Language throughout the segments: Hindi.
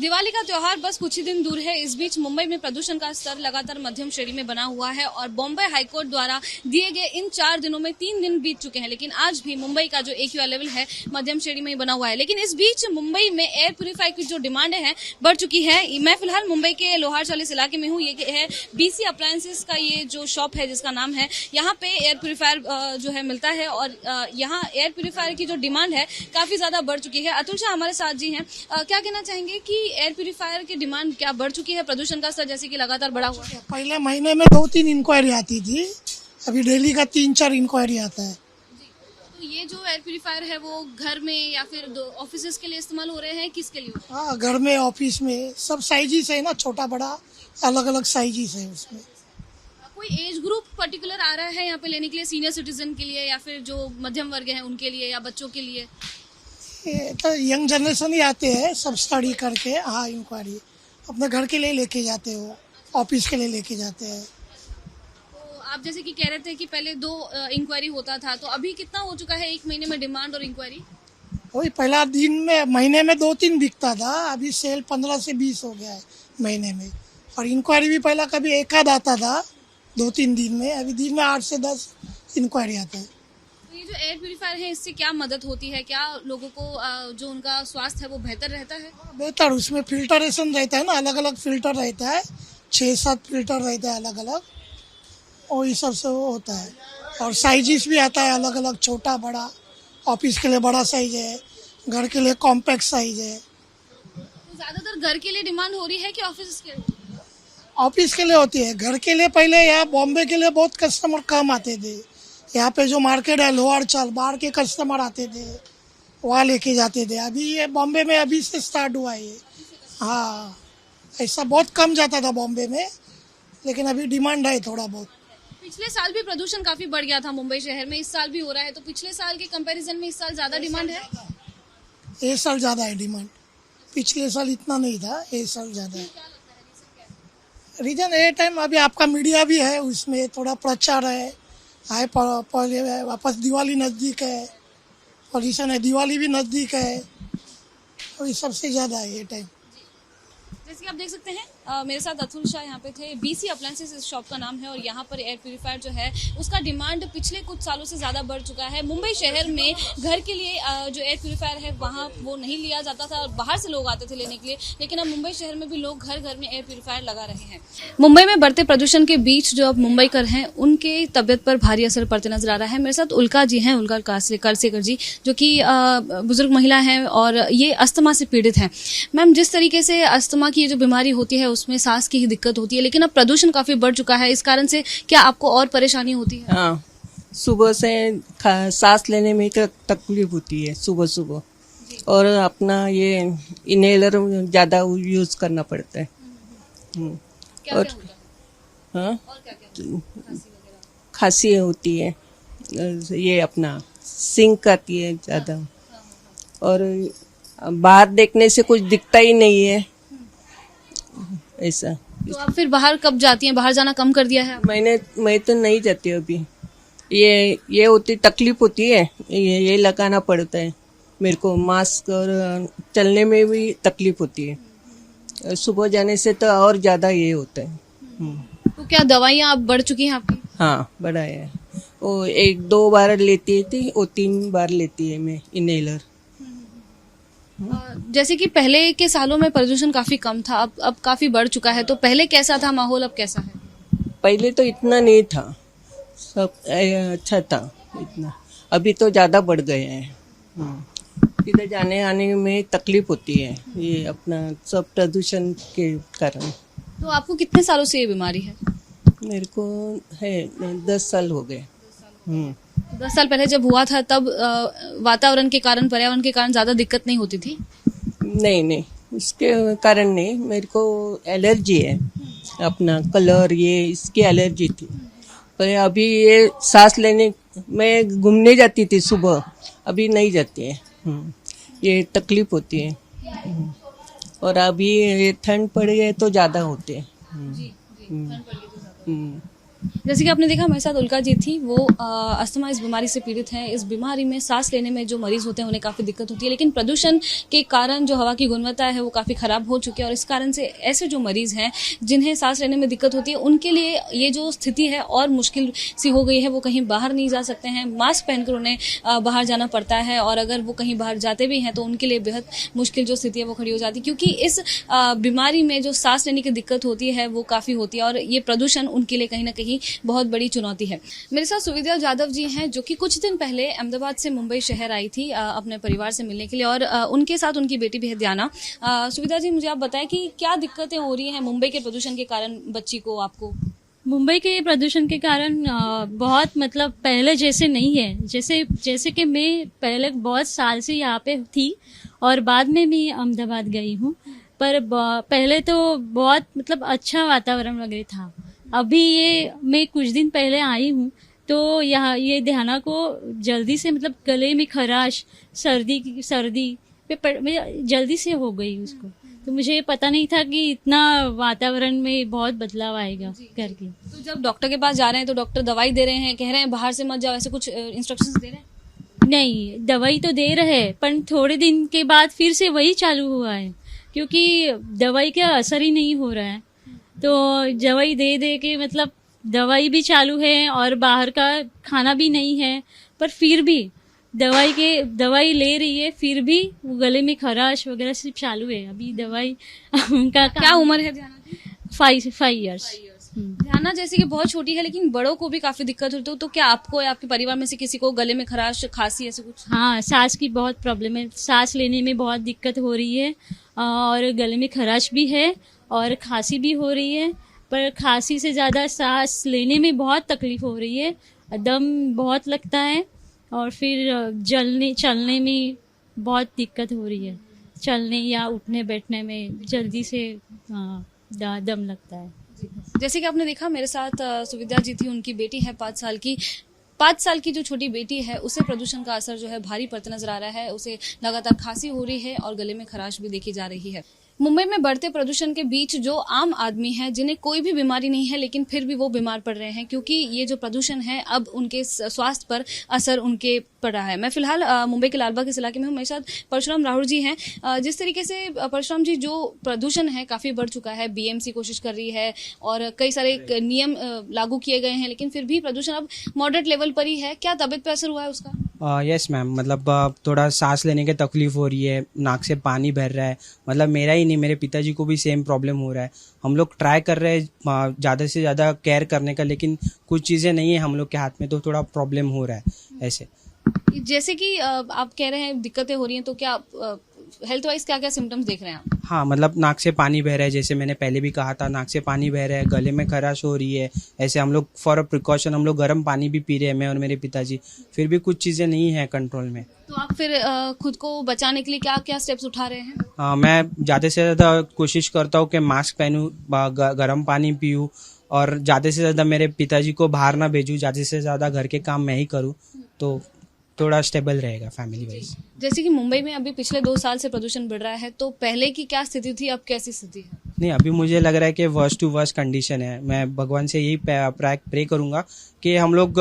दिवाली का त्योहार बस कुछ ही दिन दूर है। इस बीच मुंबई में प्रदूषण का स्तर लगातार मध्यम श्रेणी में बना हुआ है और बॉम्बे हाईकोर्ट द्वारा दिए गए इन 4 दिनों में 3 दिन बीत चुके हैं, लेकिन आज भी मुंबई का जो AQI लेवल है मध्यम श्रेणी में ही बना हुआ है। लेकिन इस बीच मुंबई में एयर प्यूरिफायर की जो डिमांड है बढ़ चुकी है। मैं फिलहाल मुंबई के लोहार चालीस इलाके में हूँ। ये है BC अप्लायंसेस का ये जो शॉप है जिसका नाम है, यहाँ पे एयर प्यूरिफायर जो है मिलता है और यहाँ एयर प्यूरिफायर की जो डिमांड है काफी ज्यादा बढ़ चुकी है। अतुल शाह हमारे साथ जी हैं। क्या कहना चाहेंगे कि एयर प्यूरिफायर की डिमांड क्या बढ़ चुकी है, प्रदूषण का स्तर जैसे कि लगातार बढ़ा हुआ है? पहले महीने में 2-3 इंक्वायरी आती थी, अभी डेली का 3-4 इंक्वायरी आता है। तो ये जो एयर प्यूरिफायर है वो घर में या फिर ऑफिस के लिए इस्तेमाल हो रहे हैं, किसके लिए? हाँ, घर में ऑफिस में सब साइजिस है ना, छोटा बड़ा अलग अलग साइजिस है उसमें। कोई एज ग्रुप पर्टिकुलर आ रहा है यहाँ पे लेने के लिए, सीनियर सिटीजन के लिए या फिर जो मध्यम वर्ग है उनके लिए या बच्चों के लिए? ये तो यंग जनरेशन ही आते हैं सब स्टडी करके। हाँ, इंक्वायरी अपने घर के लिए लेके जाते हो, ऑफिस के लिए लेके जाते हैं। तो आप जैसे कि कह रहे थे कि पहले 2 इंक्वायरी होता था, तो अभी कितना हो चुका है एक महीने में डिमांड और इंक्वायरी? वही पहला दिन में महीने में 2-3 बिकता था, अभी सेल 15 से 20 हो गया है महीने में। और इंक्वायरी भी पहला कभी एक आध आता था 2-3 दिन में, अभी दिन में 8 से 10 इंक्वायरी आता है। तो ये जो एयर प्यूरिफायर है इससे क्या मदद होती है? क्या लोगों को जो उनका स्वास्थ्य है वो बेहतर रहता है? बेहतर, उसमें फिल्टरेशन रहता है ना, अलग अलग फिल्टर रहता है, 6-7 फिल्टर रहता है अलग अलग, और इस सब से वो होता है। और साइजिस भी आता है अलग अलग, छोटा बड़ा। ऑफिस के लिए बड़ा साइज है, घर के लिए कॉम्पैक्ट साइज है। तो ज्यादातर घर के लिए डिमांड हो रही है कि ऑफिस के लिए? ऑफिस के लिए होती है, घर के लिए पहले यहाँ बॉम्बे के लिए बहुत कस्टमर कम आते थे। यहाँ पे जो मार्केट है लोहार चाल, बाहर के कस्टमर आते थे, वहाँ लेके जाते थे। अभी ये बॉम्बे में अभी से स्टार्ट हुआ है ये। हाँ, ऐसा बहुत कम जाता था बॉम्बे में, लेकिन अभी डिमांड है थोड़ा बहुत। पिछले साल भी प्रदूषण काफी बढ़ गया था मुंबई शहर में, इस साल भी हो रहा है, तो पिछले साल के कंपैरिजन में इस साल ज्यादा डिमांड है? ये साल ज़्यादा है डिमांड, पिछले साल इतना नहीं था, ये साल ज़्यादा है। रीजन ये टाइम अभी आपका मीडिया भी है, उसमें थोड़ा प्रचार है। आए पहले वापस दिवाली नज़दीक है, पॉल्यूशन है, दिवाली भी नज़दीक है, और ये सबसे ज़्यादा है ये टाइम। जैसे कि आप देख सकते हैं मेरे साथ अतुल शाह यहाँ पे थे। BC अप्लायंसेस इस शॉप का नाम है और यहाँ पर एयर प्यूरिफायर जो है उसका डिमांड पिछले कुछ सालों से ज़्यादा बढ़ चुका है। मुंबई शहर में घर के लिए जो एयर प्यूरिफायर है वहाँ वो नहीं लिया जाता था और बाहर से लोग आते थे लेने के लिए, लेकिन अब मुंबई शहर में भी लोग घर घर में एयर प्यूरिफायर लगा रहे हैं। मुंबई में बढ़ते प्रदूषण के बीच जो अब मुंबईकर हैं उनके तबियत पर भारी असर पड़ते नजर आ रहा है। मेरे साथ उल्का जी हैं, उल्का करसेकर जी, जो कि बुजुर्ग महिला हैं और ये अस्थमा से पीड़ित हैं। मैम, जिस तरीके से अस्थमा की जो बीमारी होती है उसमें सांस की ही दिक्कत होती है, लेकिन अब प्रदूषण काफी बढ़ चुका है, इस कारण से क्या आपको और परेशानी होती है? हाँ, सुबह से सांस लेने में तकलीफ होती है सुबह सुबह, और अपना ये इनहेलर ज्यादा यूज करना पड़ता है। क्या और क्या होता है? हाँ, और क्या खांसी होती है, ये अपना सिंक आती है ज्यादा, और बाहर देखने से कुछ दिखता ही नहीं है ऐसा। तो आप फिर बाहर कब जाती हैं? बाहर जाना कम कर दिया है? मैं तो नहीं जाती अभी। ये होती तकलीफ होती है, ये लगाना पड़ता है मेरे को मास्क, और चलने में भी तकलीफ होती है। सुबह जाने से तो और ज्यादा ये होता है। तो क्या दवाइयाँ अब बढ़ चुकी हैं आपकी? हाँ, बड़ा है वो, 1-2 बार लेती थी, वो 3 बार लेती है मैं इनहेलर। जैसे कि पहले के सालों में प्रदूषण काफी कम था, अब काफी बढ़ चुका है, तो पहले कैसा था माहौल, अब कैसा है? पहले तो इतना नहीं था, सब अच्छा था इतना, अभी तो ज्यादा बढ़ गए हैं। इधर जाने आने में तकलीफ होती है, ये अपना सब प्रदूषण के कारण। तो आपको कितने सालों से ये बीमारी है? मेरे को है 10 साल हो गए। 10 साल पहले जब हुआ था तब वातावरण के कारण, पर्यावरण के कारण ज्यादा दिक्कत नहीं होती थी? नहीं, उसके कारण नहीं, मेरे को एलर्जी है, अपना कलर ये इसकी एलर्जी थी। पर अभी ये सांस लेने में घूमने जाती थी सुबह, अभी नहीं जाती है। ये तकलीफ होती है। और अभी ये ठंड पड़ गई तो ज्यादा होते हैं। जैसे कि आपने देखा मेरे साथ उल्का जी थी, वो अस्थमा इस बीमारी से पीड़ित हैं। इस बीमारी में सांस लेने में जो मरीज होते हैं उन्हें काफ़ी दिक्कत होती है, लेकिन प्रदूषण के कारण जो हवा की गुणवत्ता है वो काफ़ी ख़राब हो चुकी है और इस कारण से ऐसे जो मरीज़ हैं जिन्हें सांस लेने में दिक्कत होती है उनके लिए ये जो स्थिति है और मुश्किल सी हो गई है। वो कहीं बाहर नहीं जा सकते हैं, मास्क पहनकर उन्हें बाहर जाना पड़ता है और अगर वो कहीं बाहर जाते भी हैं तो उनके लिए बेहद मुश्किल जो स्थिति है वो खड़ी हो जाती है, क्योंकि इस बीमारी में जो सांस लेने की दिक्कत होती है वो काफ़ी होती है और ये प्रदूषण उनके लिए कहीं ना कहीं बहुत बड़ी चुनौती है। मेरे साथ सुविधा जाधव जी हैं जो कि कुछ दिन पहले अहमदाबाद से मुंबई शहर आई थी अपने परिवार से मिलने के लिए और उनके साथ उनकी बेटी भी है ध्याना। सुविधा जी, मुझे आप बताएं कि क्या दिक्कतें हो रही हैं मुंबई के प्रदूषण के कारण बच्ची को, आपको? मुंबई के प्रदूषण के कारण बहुत मतलब पहले जैसे नहीं है। जैसे कि मैं पहले बहुत साल से यहाँ पे थी और बाद में भी अहमदाबाद गई हूँ, पर पहले तो बहुत मतलब अच्छा वातावरण वगैरह था। अभी ये मैं कुछ दिन पहले आई हूँ तो यहाँ ये ध्याना को जल्दी से मतलब गले में खराश, सर्दी में जल्दी से हो गई उसको। तो मुझे पता नहीं था कि इतना वातावरण में बहुत बदलाव आएगा करके। तो जब डॉक्टर के पास जा रहे हैं तो डॉक्टर दवाई दे रहे हैं, कह रहे हैं बाहर से मत जाओ, ऐसे कुछ इंस्ट्रक्शंस दे रहे हैं? नहीं, दवाई तो दे रहे हैं पर थोड़े दिन के बाद फिर से वही चालू हुआ है, क्योंकि दवाई का असर ही नहीं हो रहा है। तो दवाई दे दे के मतलब दवाई भी चालू है और बाहर का खाना भी नहीं है, पर फिर भी दवाई ले रही है, फिर भी वो गले में खराश वगैरह सिर्फ चालू है अभी दवाई। उनका क्या उम्र है ध्याना की? 5 इयर्स। ध्याना जैसे कि बहुत छोटी है लेकिन बड़ों को भी काफी दिक्कत होती है, तो क्या आपको या आपके परिवार में से किसी को गले में खराश, खांसी ऐसे कुछ? हाँ, सांस की बहुत प्रॉब्लम है, सांस लेने में बहुत दिक्कत हो रही है और गले में खराश भी है और खांसी भी हो रही है। पर खांसी से ज़्यादा सांस लेने में बहुत तकलीफ हो रही है, दम बहुत लगता है और फिर चलने में बहुत दिक्कत हो रही है। चलने या उठने बैठने में जल्दी से दम लगता है। जैसे कि आपने देखा मेरे साथ सुविधा जी थी, उनकी बेटी है 5 साल की। 5 साल की जो छोटी बेटी है उसे प्रदूषण का असर जो है भारी पड़ता नजर आ रहा है। उसे लगातार खांसी हो रही है और गले में खराश भी देखी जा रही है। मुंबई में बढ़ते प्रदूषण के बीच जो आम आदमी है जिन्हें कोई भी बीमारी नहीं है लेकिन फिर भी वो बीमार पड़ रहे हैं, क्योंकि ये जो प्रदूषण है अब उनके स्वास्थ्य पर असर उनके पड़ रहा है। मैं फिलहाल मुंबई के लालबाग इस इलाके में हूँ, मेरे साथ परशुराम राहुल जी हैं। जिस तरीके से परशुराम जी, जो प्रदूषण है काफी बढ़ चुका है, बीएमसी कोशिश कर रही है और कई सारे नियम लागू किए गए हैं, लेकिन फिर भी प्रदूषण अब मॉडरेट लेवल पर ही है। क्या तबीयत पर असर हुआ है उसका? यस मैम, मतलब थोड़ा सांस लेने की तकलीफ हो रही है, नाक से पानी बह रहा है। मतलब मेरा ही नहीं, मेरे पिताजी को भी सेम प्रॉब्लम हो रहा है। हम लोग ट्राई कर रहे हैं ज़्यादा से ज़्यादा केयर करने का, लेकिन कुछ चीज़ें नहीं है हम लोग के हाथ में, तो थोड़ा प्रॉब्लम हो रहा है ऐसे। जैसे कि आप कह रहे हैं दिक्कतें हो रही हैं, तो क्या हेल्थ वाइज क्या क्या सिम्टम्स देख रहे हैं आप? हाँ, मतलब नाक से पानी बह रहा है, जैसे मैंने पहले भी कहा था, नाक से पानी बह रहा है, गले में खराश हो रही है। ऐसे हम लोग फॉर प्रिकॉशन हम लोग गर्म पानी भी पी रहे हैं, मैं और मेरे पिताजी, फिर भी कुछ चीज़ें नहीं है कंट्रोल में। तो आप फिर खुद को बचाने के लिए क्या क्या स्टेप्स उठा रहे हैं? मैं ज़्यादा से ज़्यादा कोशिश करता हूँ कि मास्क पहनूँ, गर्म पानी पीऊँ और ज़्यादा से ज़्यादा मेरे पिताजी को बाहर ना भेजूँ, ज़्यादा से ज़्यादा घर के काम मैं ही करूँ, तो थोड़ा स्टेबल रहेगा फैमिली वाइज। जैसे कि मुंबई में अभी पिछले 2 साल से प्रदूषण बढ़ रहा है, तो पहले की क्या स्थिति थी, अब कैसी स्थिति है? नहीं, अभी मुझे लग रहा है कि वर्स्ट टू वर्स्ट कंडीशन है। मैं भगवान से यही प्रे करूंगा कि हम लोग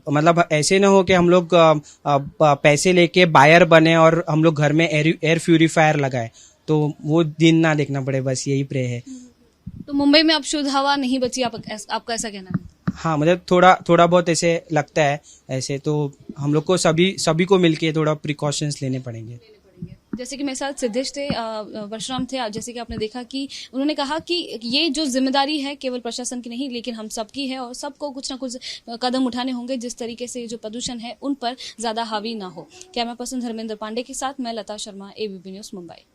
मतलब ऐसे ना हो कि हम लोग पैसे लेके बायर बने और हम लोग घर में एयर प्यूरीफायर लगाए, तो वो दिन ना देखना पड़े, बस यही प्रे है। तो मुंबई में अब शुद्ध हवा नहीं बची, आपका ऐसा कहना है? हाँ, मतलब थोड़ा बहुत ऐसे लगता है ऐसे, तो हम लोग को सभी को मिलके थोड़ा प्रिकॉशंस लेने पड़ेंगे। जैसे कि मेरे साथ सिद्धेश थे, परशुराम थे, जैसे कि आपने देखा कि उन्होंने कहा कि ये जो जिम्मेदारी है केवल प्रशासन की नहीं लेकिन हम सबकी है और सबको कुछ ना कुछ कदम उठाने होंगे जिस तरीके से जो प्रदूषण है उन पर ज्यादा हावी ना हो। कैमरा पर्सन धर्मेंद्र पांडे के साथ मैं लता शर्मा, एबीपी न्यूज मुंबई।